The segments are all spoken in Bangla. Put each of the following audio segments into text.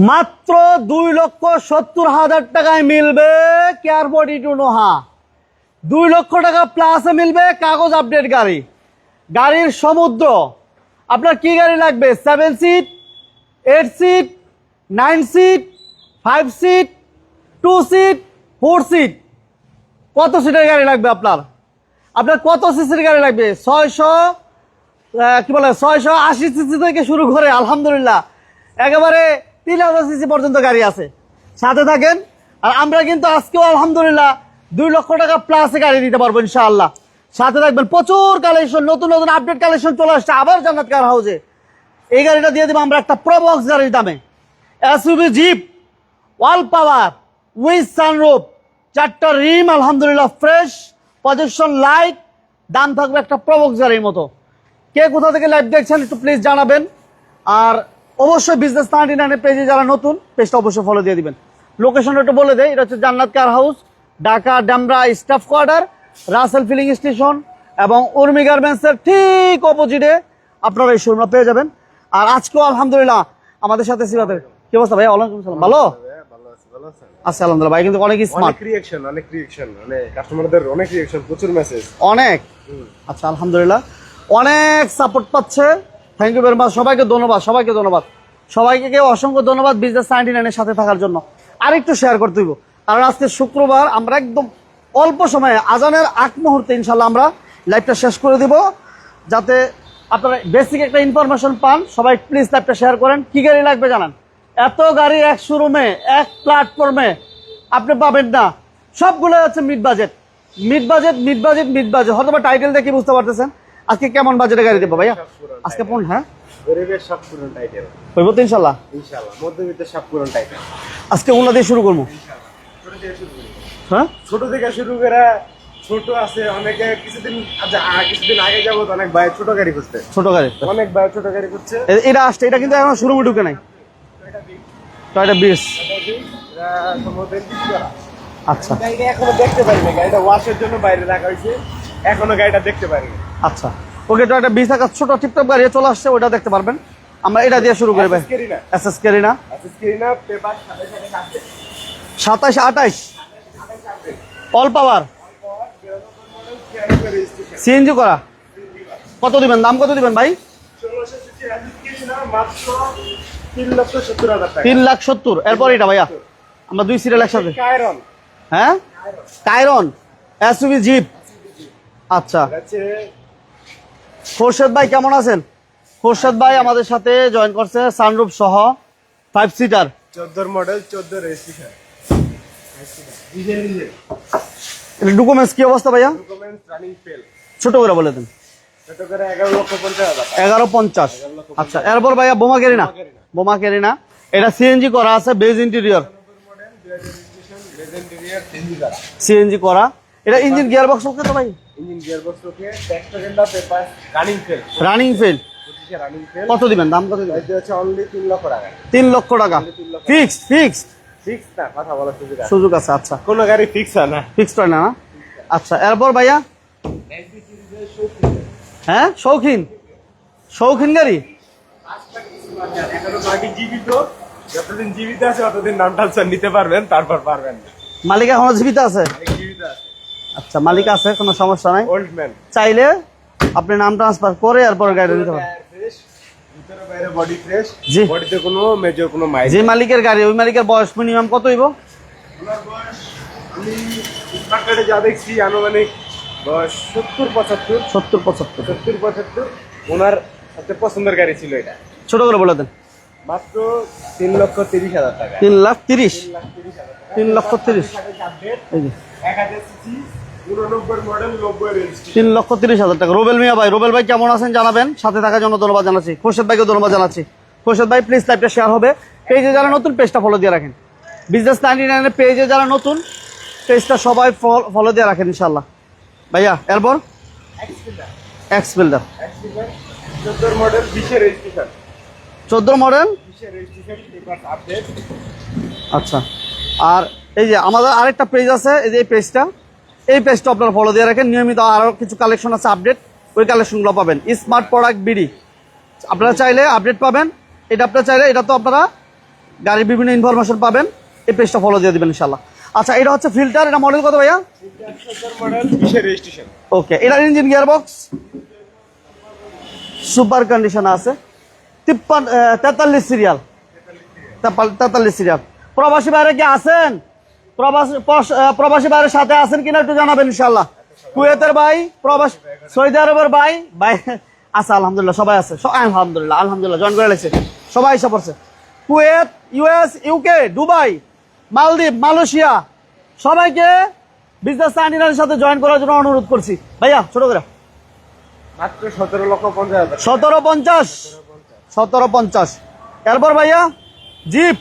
মাত্র 2,70,000 টাকায় মিলবে কেয়ার বডি টু নোহা। 2 লক্ষ টাকা প্লাসে মিলবে কাগজ আপডেট গাড়ি, গাড়ির সমুদ্র। আপনার কি গাড়ি লাগবে? 7 seat, 8 seat, 9 seat, 5 seat, 2 seat, 4 seat, কত সিটের গাড়ি লাগবে আপনার? আপনার কত সিসির গাড়ি লাগবে? 680 সিসি থেকে শুরু করে আলহামদুলিল্লাহ একেবারে 3000 সিসি পর্যন্ত গাড়ি আছে। সাথে থাকেন। আর আমরা কিন্তু আজকেও আলহামদুলিল্লাহ 2 লক্ষ টাকা প্লাসে গাড়ি দিতে পারবো ইনশাআল্লাহ। সাথে থাকবেন, প্রচুর কালেকশন, নতুন নতুন আপডেট কালেকশন চলে আসছে আবার জান্নাত কার হাউসে। এই গাড়িটা দিয়ে দেবো আমরা একটা প্রবক্স গাড়ির দামে। SUV jeep, all power with sunroof, 4টা রিম আলহামদুলিল্লাহ ফ্রেশ, প্রজেকশন লাইট, দাম থাকবে একটা প্রবক্স গাড়ির মতো। কে কোথা থেকে লাইভ দেখছেন একটু প্লিজ জানাবেন। আর অবশ্যই বিজনেস 99 পেজে যারা নতুন, পেজটা অবশ্যই ফলো দিয়ে দিবেন। লোকেশনটা একটু বলে দেয়, এটা হচ্ছে Jannat car house, Dhaka Damra staff quarter, Russel filling station এবং উর্মি গার্মেন্টসের ঠিক অপোজিটে আপনারা এই শোরুমটা পেয়ে যাবেন। আর আজকেও আলহামদুলিল্লাহ আমাদের সাথে সিবাতে কি অবস্থা ভাই? ওয়ালাইকুম সালাম। ভালো আচ্ছা আলহামদুলিল্লাহ ভাই, কিন্তু অনেক স্মার্ট, অনেক রিঅ্যাকশন, মানে কাস্টমারদের অনেক রিঅ্যাকশন, প্রচুর মেসেজ অনেক। আচ্ছা আলহামদুলিল্লাহ অনেক সাপোর্ট পাচ্ছে। থ্যাংক ইউ ভেরি মাচ, সবাইকে ধন্যবাদ, সবাইকে ধন্যবাদ, সবাইকে অসংখ্য ধন্যবাদ বিজনেস 99 সাথে থাকার জন্য। আরেকটু শেয়ার করতে হইব। কারণ আজকে শুক্রবার, আমরা একদম অল্প সময়ে আজানের আগ মুহূর্তে ইনশাল্লাহ আমরা লাইভটা শেষ করে দিব, যাতে আপনারা বেসিক একটা ইনফরমেশন পান। সবাই প্লিজ লাইভটা শেয়ার করেন। কি গাড়ি লাগবে জানান? এত গাড়ি এক শোরুমে, এক প্ল্যাটফর্মে আপনি পাবেন না। সবগুলো হচ্ছে mid budget, mid budget, mid budget, mid budget. হয়তো বা টাইটেল দেখে বুঝতে পারতেছেন আজকে কেমন বাজেটের গাড়ি দেবো ভাইয়া আজকে। কোন হ্যাঁ ইনশাল্লাহ মধ্যবিত্ত সব পুরন টাইটেল আজকে ওগুলো দিয়ে শুরু করবো। হ্যাঁ, ছোট থেকে শুরু করে ছোট আছে অনেকে। কিছুদিন আগে যাবো অনেক ভাই ছোট গাড়ি খুঁজতে, ছোট গাড়ি অনেক ভাই ছোট গাড়ি খুঁজছে। এটা আসছে, এটা কিন্তু এখন শোরুমে ঢুকে নাই। টয়টা 20 আচ্ছা গাড়িটা এখনো দেখতে পারি না, গাড়িটা ওয়াশের জন্য বাইরে রাখা হয়েছে, এখনো গাড়িটা দেখতে পারি। আচ্ছা ওকে, টয়টা 20 টাকা ছোট টিপটপ গাড়ি চলে আসছে, ওটা দেখতে পারবেন। আমরা এটা দিয়ে শুরু করি ভাই। এসএস কেরিনা পেপার 27 28 অল পাওয়ার সিএনজি করা। কত দিবেন? দাম কত দিবেন ভাই? 3,70,000। এরপর এটা ভাইয়া আমরা 2 সিরিয়াল একসাথে। হ্যাঁ, কায়রন এসইউভি জিপ। আচ্ছা, খোরশেদ ভাই কেমন আছেন? খোরশেদ ভাই আমাদের সাথে জয়েন করছে সানরুফ সহ 5 সিটার, 14 মডেল, 14 রেজিস্ট্রেশন। ডকুমেন্টস কি অবস্থা ভাইয়া? Documents running fail. ছোট করে বলে দেন। ছোট করে 11,50,000। 11,50। আচ্ছা, এরপর ভাইয়া বোমা কেরিনা, বোমা কেরিনা এটা সিএনজি করা আছে, বেজ ইন্টেরিয়র সিএনজি করা। এটা ইঞ্জিন গিয়ার বক্স ওকে তো ভাই? ইঞ্জিন গিয়ার বক্স ওকে, ট্যাক্সটা paper running fail. Running fail. কত দিবেন? দাম কত দিবেন? এটা হচ্ছে অনলি 3 লক্ষ টাকা। 3 লক্ষ টাকা ফিক্স? ফিক্স না, কথা বলার সুযোগ আছে। আচ্ছা, কোন গাড়ি ফিক্স হয় না, ফিক্স হয় না। আচ্ছা, এরপর ভাইয়া হ্যাঁ শৌখিন, শৌখিন গাড়ি এখনো বাকি জীবিত, যতদিন জীবিত আছে ততদিন নাম ট্রান্সফার নিতে পারবেন, তারপর পারবেন না। মালিক এখনো জীবিত আছে? জীবিত আছে। আচ্ছা, মালিক আছে, কোনো সমস্যা নাই। ওল্ড ম্যান চাইলে আপনি নাম ট্রান্সফার করে এরপর গাড়ি নিতে পারেন। ভিতরে বাইরে বডি ফ্রেশ, জি। বডিতে কোনো মেজর কোনো মাইল। যে মালিকের গাড়ি, ওই মালিকের বয়স মিনিমাম কত হইব? ওনার বয়স আমি মার্কেটে যা দেখছি আনুমানিক বয়স 70-75। 70-75। ওনার সবচেয়ে পছন্দের গাড়ি ছিল এটা। ছোট করে বলে দেন। মাত্র 3,30,000 টাকা। 3,30,000। 3,30,000 এই যে 1000 সিসি, 89 মডেল, 90 রেজিস্ট্রেশন। 3,30,000 টাকা। রুবেল মিয়া ভাই, রুবেল ভাই কেমন আছেন জানাবেন। সাথে থাকার জন্য ধন্যবাদ জানাচ্ছি। খোরশেদ ভাইকে ধন্যবাদ জানাচ্ছি। খোরশেদ ভাই প্লিজ লাইভটা শেয়ার হবে। পেজে যারা নতুন পেজটা ফলো দিয়ে রাখেন। বিজনেস 99 পেজে যারা নতুন, পেজটা সবাই ফলো দিয়ে রাখেন ইনশাল্লাহ। ভাইয়া এরপর এক্সপেল্ডার 14 model, 20 registration. 14 model, 20 registration, paper update. আচ্ছা, আর এই যে আমাদের আরেকটা পেজ আছে, এই যে এই পেজটা আপনারা ফলো দিয়ে রাখেন। নিয়মিত আরও কিছু কালেকশন আছে আপডেট, ওই কালেকশনগুলো পাবেন। স্মার্ট প্রোডাক্ট বিডি আপনারা চাইলে আপডেট পাবেন। এটা আপনারা চাইলে, এটা তো আপনারা গাড়ির বিভিন্ন ইনফরমেশন পাবেন। এই পেজটা ফলো দিয়ে দিবেন ইনশাল্লাহ। আচ্ছা, এটা হচ্ছে ফিল্টার, এটা মডেল কত ভাইয়া? Model 20 registration. ওকে, এটার ইঞ্জিন গিয়ারবক্স সুপার কন্ডিশন আছে। 43 সিরিয়াল, 43 সিরিয়াল। প্রবাসী বাইরে কি আছেন? প্রবাসী বাইরের সাথে আছেন কিনা একটু জানাবেন ইনশাল্লাহ। কুয়েতের ভাই, প্রবাসী সৌদি আরবের ভাই আছে আলহামদুলিল্লাহ, সবাই আছে আলহামদুলিল্লাহ। আলহামদুলিল্লাহ জয়েন করে লাগছে, সবাই এসে পড়ছে। কুয়েত, ইউএস, ইউকে, দুবাই, মালদ্বীপ, মালয়েশিয়া, সবাইকে বিজনেস চাইনিজের সাথে জয়েন করার জন্য অনুরোধ করছি। ভাইয়া ছোট করে মাত্র 17,50,000। 1750। এরপর ভাইয়া জিপ,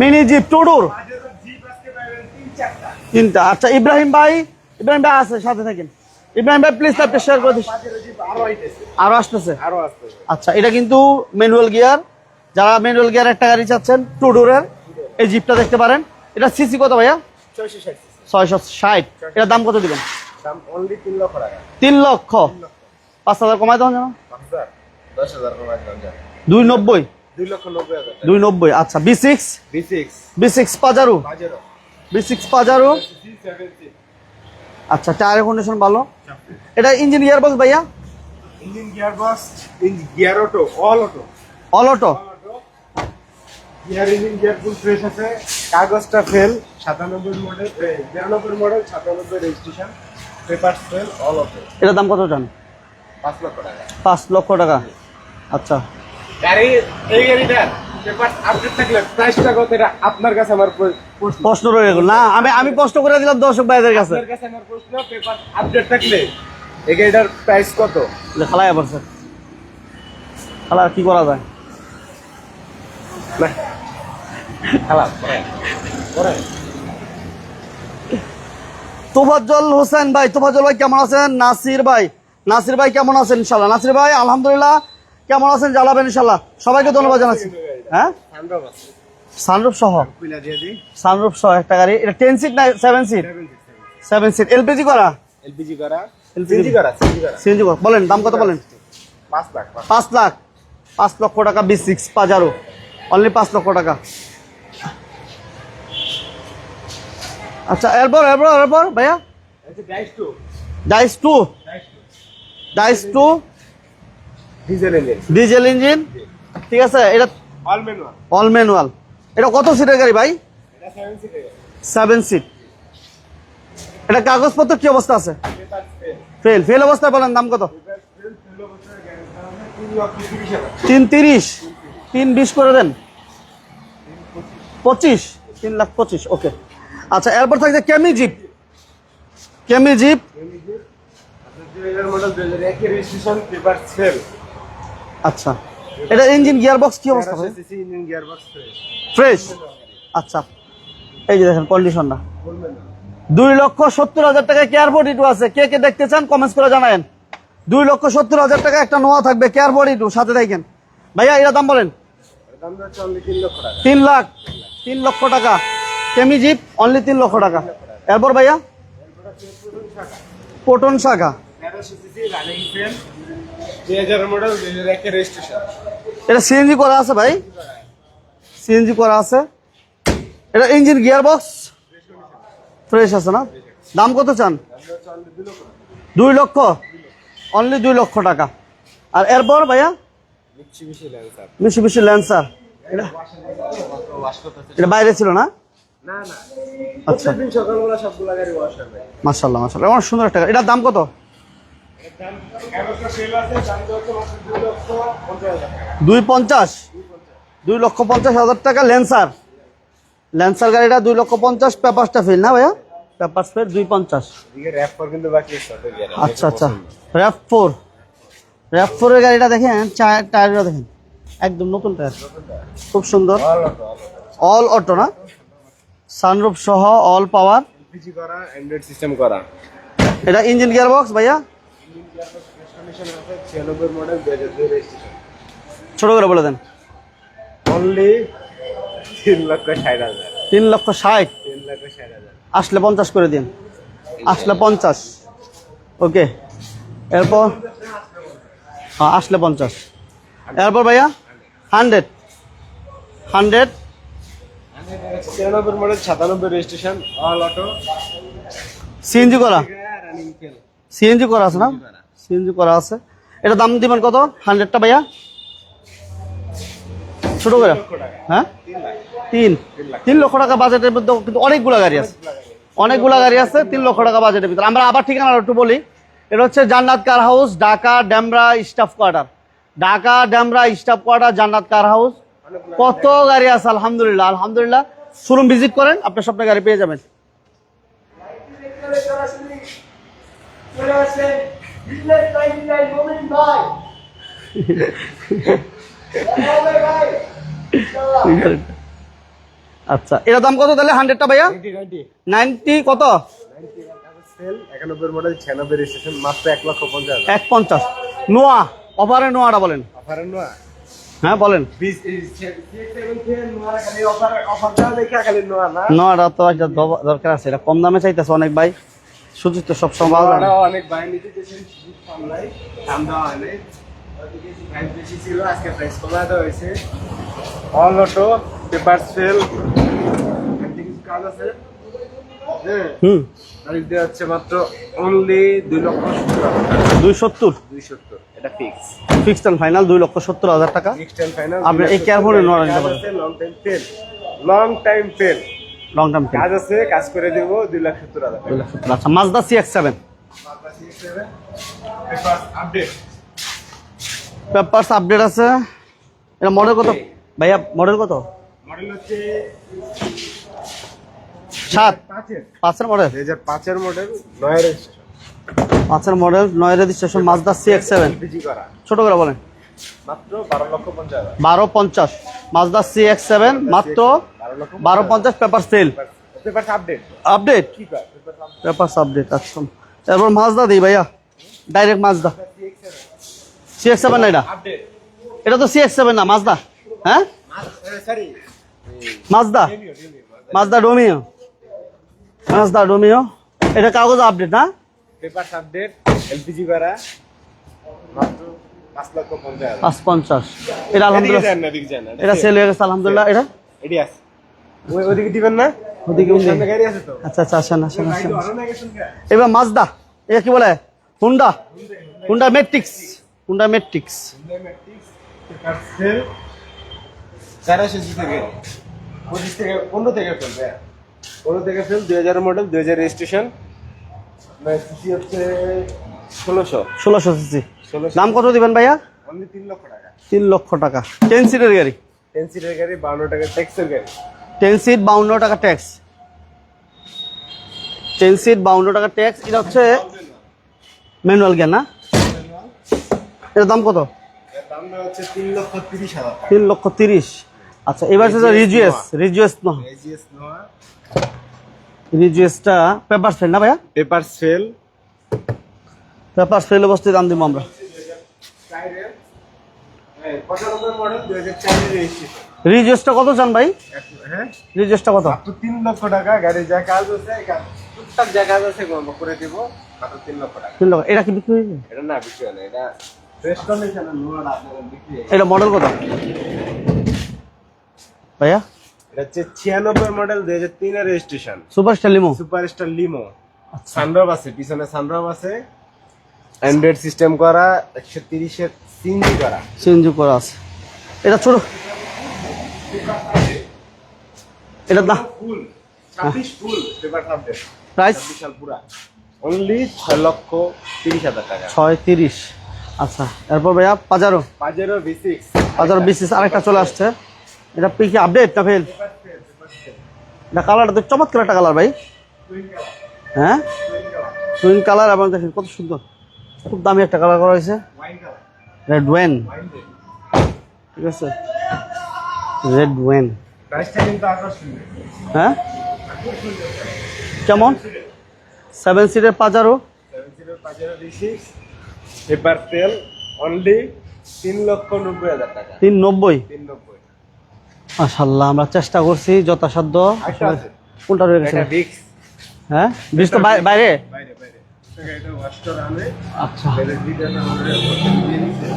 মিনি জিপ টুডুর তিনটা। আচ্ছা, ইব্রাহিম ভাই আছে সাথে থাকেন। ইব্রাহিম ভাই প্লিজ একটা শেয়ার করে দিস। আরো আসতেছে। আচ্ছা, এটা কিন্তু ম্যানুয়াল গিয়ার। যারা ম্যানুয়াল গিয়ার একটা গাড়ি চাচ্ছেন টুডুরের, এই জিপটা দেখতে পারেন। এটা সিসি কত ভাইয়া? 660। এটার দাম কত দিবেন? দাম অনলি 3 লক্ষ টাকা। 3 লক্ষ। 5,000 কমাই দেওয়া যাবে? 10,000 কমাই দাম যায়। 290। 2,90,000। 290। আচ্ছা, B6 পাজারো। B6 Pajero. আচ্ছা, টায়ারের কন্ডিশন ভালো। এটা ইঞ্জিন গিয়ারবক্স ভাইয়া? Engine gearbox, gear auto, all auto. All auto. Gear engine gear full fresh আছে। কাগজটা fail, 97 model, 92 model, 97 registration, papers fail, all auto. এটার দাম কত জান? 5 লক্ষ টাকা। 5 লক্ষ টাকা। আচ্ছা, গাড়ি এই গাড়িটার পেপারস আপডেট থাকলে প্রাইসটা কত, এটা আপনার কাছে আমার প্রশ্ন রয়ে গেল। না, আমি প্রশ্ন করে দিলাম দর্শক ভাইদের কাছে। আপনার কাছে আমার প্রশ্ন, পেপারস আপডেট থাকলে এই গাড়িটার প্রাইস কত? খালায় পড়ছে, খালা কি করা যায়? না খালা পরে তোফাজ্জল হোসেন ভাই, তোফাজ্জল ভাই কেমন আছেন? নাসির ভাই কেমন আছেন? ইনশাল্লাহ নাসির ভাই আলহামদুলিল্লাহ, কেমন আছেন জানাবেন ইনশাল্লাহ। সবাইকে ধন্যবাদ জানাচ্ছি। হ্যাঁ, সানরুফ সহ, সানরুফ সহ একটা গাড়ি। এটা 10 সিট না 7 সিট? 7 সিট। এলপিজি করা? সিএনজি করা। বলেন দাম কত বলেন? 5 লাখ। 5 লক্ষ টাকা। B6 পাজারো, অনলি 5 লক্ষ টাকা। আচ্ছা, এরপর ভাইয়া ডাইস টু ডিজেল ইঞ্জিন, ঠিক আছে। এটা অল ম্যানুয়াল। এটা কত সিটের গাড়ি ভাই? 7 সিট। এটা কাগজপত্র কি অবস্থা আছে? ফেল অবস্থায়। বলেন দাম কত? 330। 320 করে দেন। 3,25,000। ওকে। আচ্ছা, এরপর থাকছে কেমি জিপ। আচ্ছা, এটা ইঞ্জিন গিয়ারবক্স কি অবস্থা ভাই? ফ্রেশ। আচ্ছা, এই যে দেখেন কন্ডিশনটা। 2,70,000 টাকা কেয়ার 42 আছে। কে দেখতে চান কমেন্টস করে জানায়েন। 2,70,000 টাকা একটা নোয়া থাকবে কেয়ার 42 সাথে দেখেন। ভাইয়া এর দাম বলেন? 3 লক্ষ টাকা। কেমি জিপ অনলি 3 লক্ষ টাকা। এরপর ভাইয়া পটন শাখা। এটা সিএনজি করা আছে ভাই, সিএনজি করা আছে। এটা ইঞ্জিন গিয়ারবক্স ফ্রেশ আছে না? দাম কত চান? 2 লক্ষ, অনলি 2 লক্ষ টাকা। আর এরপর ভাইয়া মিশিবিশি ল্যান্সার। এটা বাইরে ছিল না? আচ্ছা, মাশাআল্লাহ অনেক সুন্দর একটা। এটার দাম কত? 250। 2,50,000 টাকা ল্যান্সার গাড়িটা 2,50,000। পেপারসটা ফেল না ভাইয়া? Papers fail 250। আচ্ছা, RAV4 এর গাড়িটা দেখেন, টায়ারটা দেখেন একদম নতুন টায়ার, খুব সুন্দর। অল অটো না? সানরুফ সহ, অল পাওয়ার, এলপিজি করা, অ্যান্ড্রয়েড সিস্টেম করা। এটা ইঞ্জিন গিয়ারবক্স ভাইয়া? ছোট করে বলে দেন। অনলি 3,60,000। 3,60,000। আসলে 50 করে দিন। আসলে 50। ওকে। এরপর আসলে 50। এরপর ভাইয়া 100। 100 93 model 97 registration all auto CNG করা, রানিং ফেল সিএনজি করা আছে না? সিএনজি করা আছে। এটা দাম দিবেন কত? 100টা ভাইয়া ছোট করে, হ্যাঁ 3 লক্ষ টাকা বাজেটের মধ্যে কিন্তু অনেকগুলো গাড়ি আছে, অনেকগুলো গাড়ি আছে 3 লক্ষ টাকা বাজেটের ভিতরে। আমরা আবার ঠিকানা একটু বলি, এটা হচ্ছে Jannat car house, Dhaka Demra staff quarter, Dhaka Demra staff quarter, জান্নাত কার হাউস। কত গাড়ি আছে আলহামদুলিল্লাহ, আলহামদুলিল্লাহ। শোরুম ভিজিট করেন, আপনার স্বপ্নের গাড়ি পেয়ে যাবেন। আচ্ছা, এর দাম কত তাহলে 100টা ভাইয়া? 90 কত? সেল 91 মডেল 96 রেজিস্ট্রেশন মাত্র 1,50,000 150 নোয়া অফারে, নোয়াটা বলেন। অফারের নোয়া হ্যাঁ বলেন। নোয়াটা তো একটা দরকার আছে, এটা কম দামে চাইতেছে অনেক ভাই, সুযোগ তো সব সময় পাওয়া যায় না। অনেক ভাই নিতে চেয়েছেন, সুযোগ কম নাই, দাম দেওয়া হয় নাই। ওদিকে প্রাইস বেশি ছিল, আজকে প্রাইস কমায় দেওয়া হয়েছে। অল অটো, পেপার সেল, কিছু কাজ আছে। হুম, তারিখ দেওয়া হচ্ছে মাত্র অনলি 2,70,000 এটা ফিক্স ফিক্সড এন্ড ফাইনাল 2,70,000 টাকা। Fixed and final. আপনি এই কেয়ারফুলি নোয়া নিতে পারেন। Long time fail long term কাজ আছে, কাজ করে দেবো 2,70,000 টাকা। আচ্ছা, Mazda CX-7 update, papers update আছে। এটা মডেল কত ভাইয়া? মডেল কত? মডেল হচ্ছে 7 5 এর মডেল, 2005 এর মডেল, 9 রেজিস্ট্রেশন, 5 এর model, 9 registration, Mazda CX-7 LPG করা, ছোট করে বলেন। মাত্র 12,50,000 1250 মাজদা CX-7 মাত্র 1250 paper sale. Paper update update, কি কয় পেপার পেপার আপডেট। আচ্ছা, এরপর মাজদা দিই ভাইয়া, ডাইরেক্ট মাজদা CX-7 না এটা? আপডেট, এটা তো CX-7 না, মাজদা। হ্যাঁ সরি মাজদা, মাজদা ডোমিও, মাজদা ডোমিও। এটা কাগজ আপডেট না? পেপার আপডেট, এলপিজি করা, মাত্র 5,50,000 550। এটা আলহামদুলিল্লাহ, এটা সেল হয়ে গেছে আলহামদুলিল্লাহ। এটা এডি আছে, ওইদিকে দিবেন না? ওদিকে সামনে গাড়ি আছে তো। আচ্ছা আচ্ছা, আসেন আসেন গাড়ি আসেন। তো আরো না গেছেন কে? এবার মাজদা, এটা কি বলে? Hyundai, Hyundai Matrix, Hyundai Matrix. Paper sale 480 থেকে 25 থেকে 15 থেকে চলবে, 15 থেকে সেল, 2000 মডেল, 2000 রেজিস্ট্রেশন, সিসি হচ্ছে 1600 সিসি। দাম কত দিবেন ভাইয়া? অনলি 3 লক্ষ টাকা। 3 লক্ষ টাকা। 10 সিটের গাড়ি, 10 সিটের গাড়ি, 52 টাকা ট্যাক্সের গাড়ি, 10 সিট 52 টাকা ট্যাক্স, 10 সিট 52 টাকা ট্যাক্স। এটা হচ্ছে ম্যানুয়াল গিয়ার না? এর দাম কত? এর দাম হচ্ছে 3,30,000 টাকা। 3,30,000। আচ্ছা, এবার হচ্ছে রিজিএস, রিজিএস না, এজিএস নোয়া, রিজিএসটা পেপার সেল না ভাইয়া? পেপার সেল, পেপার সেল অবস্থায় দাম দিব আমরা। 95 মডেল, 2004 রেজিস্ট্রেশন। রিজিএসটা কত চান ভাই? হ্যাঁ, রিজিএসটা কত? মাত্র 3 লক্ষ টাকা। গাড়ি যা কাজ আছে, টুকটাক যা কাজ আছে করে দেব, মাত্র 3 লক্ষ টাকা। 3 লক্ষ। এটা কি বিক্রি হয়েছে? এটা না বিক্রি হয় না, এটা ফ্রেশ কন্ডিশনের নোয়াটা আপনাদের বিক্রি হয়। এটা মডেল কত ভাইয়া? এটা হচ্ছে 96 মডেল, 2003 এর registration, superstar limo. Superstar limo, sunroof আছে, পিছনে সানরুফ আছে, অ্যান্ড্রয়েড সিস্টেম করা, 130 এর সিএনজি করা, সিএনজি করা আছে। এটা ছোট, এটা দাম ফুল 26 ফুল পেপার আপডেট, প্রাইস বিশাল পুরা, অনলি 6,30,000 টাকা। 630। আচ্ছা, এরপর ভাইয়া Pajero, Pajero V6, Pajero B6 আরেকটা চলে আসছে। এটা কি আপডেট না ফেল? এটা কালারটা তো চমৎকার একটা কালার ভাই। হ্যাঁ, টুইন কালার, এবং দেখেন কত সুন্দর, খুব দামি একটা কালার করা হয়েছে। রেড ওয়েন, ঠিক আছে, রেড ওয়েন। প্রাইসটা কিন্তু আকর্ষণীয়। হ্যাঁ, কেমন? 7 সিটের পাজারো, 7 সিটের Pajero V6, paper sell, only 3,90,000 টাকা। 390। 390। মাশাআল্লাহ, আমরা চেষ্টা করছি যথাসাধ্য। আচ্ছা আছে, কোনটা রয়ে গেছে? এটা ভিক্স, হ্যাঁ, বীজ তো বাইরে। বাইরে বাইরে এটা ওয়াশটার আনে। আচ্ছা, বাইরে ভিডিওটা আমাদের দিয়ে দিছে।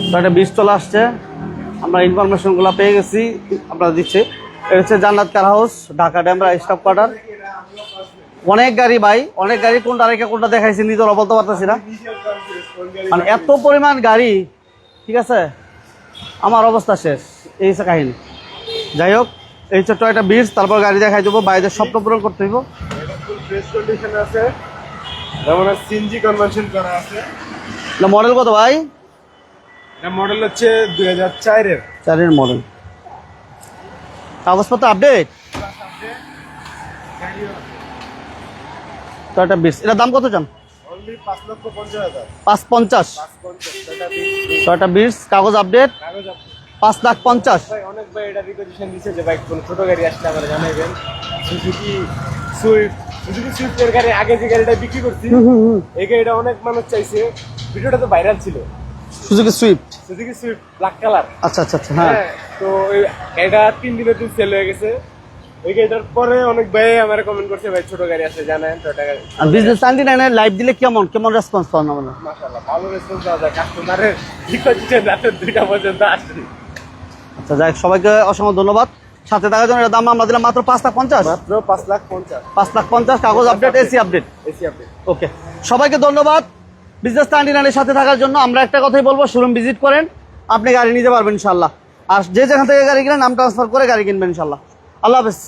তো একটা বীজ চলে আসছে। আমরা ইনফরমেশনগুলো পেয়ে গেছি, আপনারা দিচ্ছে। এটা হচ্ছে Jannat car house, Dhaka Demra staff quarter. অনেক গাড়ি ভাই, অনেক গাড়ি, কোনটা রেখে কোনটা দেখাইছি নিজেরা বলতে পারতেছি না, মানে এত পরিমাণ গাড়ি। ঠিক আছে, আমার অবস্থা শেষ, এই হচ্ছে কাহিনী। যাই হোক, এই হচ্ছে টয়োটা বিটস, তারপর গাড়ি দেখাই দেবো, বাইরের স্বপ্ন পূরণ করতে হইব। ফ্রেশ কন্ডিশন আছে, যেমন সিএনজি কনভার্সন করা আছে। মডেল কত ভাই? এটা মডেল হচ্ছে 2004-এর। 4-এর মডেল, কাগজপত্র আপডেট। টয়োটা বিটস, এটার দাম কত চান? অনলি 5,50,000। 550। টয়োটা বিটস, কাগজ আপডেট, 5,50,000। ভাই অনেক ভাই এটা রিকোয়েশন দিচ্ছে যে ভাই কোনো ছোট গাড়ি আসলে আমরা জানাইবেন। সুজুকি সুইফটের গাড়ি আগে যে গাড়িটা বিক্রি করছি, এই গাড়িটা অনেক মানুষ চাইছে, ভিডিওটা তো ভাইরাল ছিল। Suzuki Swift, Suzuki Swift black colour. আচ্ছা আচ্ছা আচ্ছা, হ্যাঁ। তো এই গাড়িটা 3 দিনের দিন সেল হয়ে গেছে। এই গাড়িটার পরে অনেক ভাই আমার কমেন্ট করছে ভাই ছোট গাড়ি আছে জানেন, টোটা গাড়ি। আর বিজনেস 99 লাইভ দিলে কেমন কেমন রেসপন্স পাওয়া না? মাশাআল্লাহ ভালো রেসপন্স পাওয়া যায়, কাস্টমারের রিকোয়েশন রাতে 2টা পর্যন্ত আসছে। আচ্ছা, যাই হোক, সবাইকে অসংখ্য ধন্যবাদ সাথে থাকার জন্য। এর দাম আমরা দিলাম মাত্র 5,50,000। মাত্র 5,50,000। 5,50,000, কাগজ update, AC update. AC update. Okay, সবাইকে ধন্যবাদ বিজনেস 99-এর সাথে থাকার জন্য। আমরা একটা কথাই বলবো, শোরুম ভিজিট করেন, আপনি গাড়ি নিতে পারবেন ইনশাল্লাহ। আর যে যেখান থেকে গাড়ি কিনেন নাম ট্রান্সফার করে গাড়ি কিনবেন ইনশাল্লাহ। আল্লাহ হাফেজ।